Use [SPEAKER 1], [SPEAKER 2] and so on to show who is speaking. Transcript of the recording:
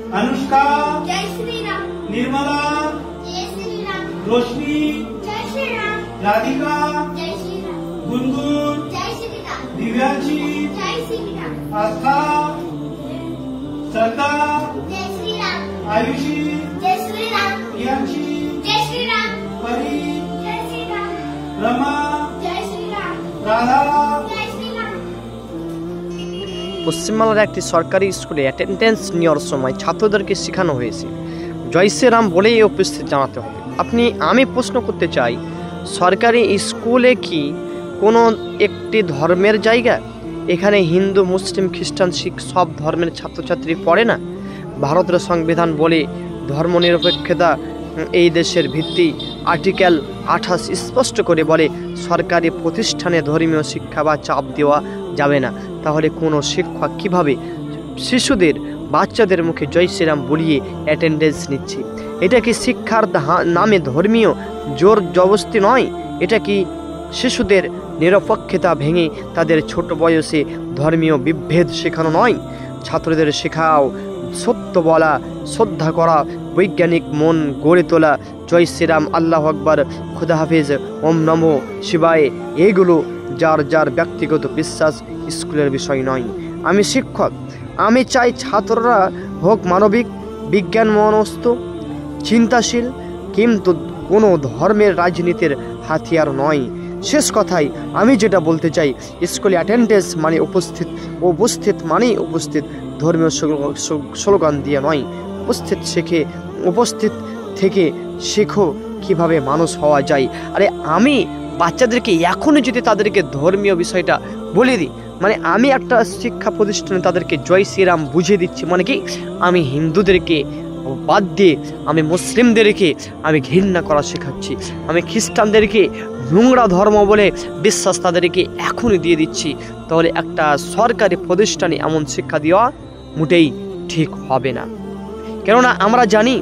[SPEAKER 1] अनुष्का,
[SPEAKER 2] जय श्री राम।
[SPEAKER 1] निर्मला,
[SPEAKER 2] जय श्री राम।
[SPEAKER 1] रोशनी,
[SPEAKER 2] जय श्री राम।
[SPEAKER 1] राधिका,
[SPEAKER 2] जय श्री राम।
[SPEAKER 1] गुनगुन,
[SPEAKER 2] जय श्री राम।
[SPEAKER 1] दिव्यांशी,
[SPEAKER 2] जय श्री राम।
[SPEAKER 1] आस्था, श्रद्धा,
[SPEAKER 2] जय श्री राम।
[SPEAKER 1] आयुषी,
[SPEAKER 2] जय श्री राम।
[SPEAKER 1] प्रियांशी,
[SPEAKER 2] जय श्री राम।
[SPEAKER 1] परी,
[SPEAKER 2] जय श्री राम।
[SPEAKER 1] रमा,
[SPEAKER 2] जय श्री राम।
[SPEAKER 1] राधा।
[SPEAKER 2] जय श्री राम।
[SPEAKER 3] পশ্চিমবাংলার একটি সরকারি স্কুলে অ্যাটেন্ডেন্স নেওয়ার সময় ছাত্রদেরকে শেখানো হয়েছে জয় শ্রীরাম বলেই উপস্থিত জানাতে হবে। আমি প্রশ্ন করতে চাই, সরকারি স্কুলে কি কোনো একটি ধর্মের জায়গা? এখানে হিন্দু, মুসলিম, খ্রিস্টান, শিখ সব ধর্মের ছাত্রছাত্রী পড়ে না? ভারতের সংবিধান বলে ধর্মনিরপেক্ষতা এই দেশের ভিত্তি। আর্টিকেল 28 স্পষ্ট করে বলে সরকারি প্রতিষ্ঠানে ধর্মীয় শিক্ষা বা চাপ দেওয়া যাবে না। তাহলে কোনো শিক্ষক কিভাবে শিশুদের, বাচ্চাদের মুখে জয় শ্রীরাম বলিয়ে অ্যাটেন্ডেন্স নিচ্ছে? এটা কি শিক্ষার নামে ধর্মীয় জোর জবরদস্তি নয়? এটা কি শিশুদের নিরপেক্ষতা ভেঙে তাদের ছোট বয়সে ধর্মীয় বিভেদ শেখানো নয়? ছাত্রদের শেখাও সত্য বলা, শ্রদ্ধা করা, বৈজ্ঞানিক মন গড়ে তোলা, জয় শ্রীরাম, আল্লাহ আকবার, খুদা হাফিজ, ওম নমো শিবায়, এগুলো যার যার ব্যক্তিগত বিশ্বাস, স্কুলের বিষয় নয়। আমি শিক্ষক, আমি চাই ছাত্ররা হোক মানবিক, বিজ্ঞান মনস্ক, চিন্তাশীল, কিন্তু কোনো ধর্মের রাজনীতির হাতিয়ার নয়। শেষ কথায় আমি যেটা বলতে চাই, স্কুলে অ্যাটেন্ডেন্স মানে উপস্থিত মানেই উপস্থিত, ধর্মীয় স্লোগান দিয়ে নয়। উপস্থিত থেকে শেখো কিভাবে মানুষ হওয়া যায়। আরে আমি বাচ্চাদেরকে এখনই যদি তাদেরকে ধর্মীয় বিষয়টা বলে দিই, মানে আমি একটা শিক্ষা প্রতিষ্ঠানে তাদেরকে জয় শ্রীরাম বুঝিয়ে দিচ্ছি, মানে কি আমি হিন্দুদেরকে বাদ দিয়ে আমি মুসলিমদেরকে আমি ঘৃণা করা শেখাচ্ছি, আমি খ্রিস্টানদেরকে নোংরা ধর্ম বলে বিশ্বাস তাদেরকে এখনই দিয়ে দিচ্ছি। তাহলে একটা সরকারি প্রতিষ্ঠানে এমন শিক্ষা দেওয়া মোটেই ঠিক হবে না। কেননা আমরা জানি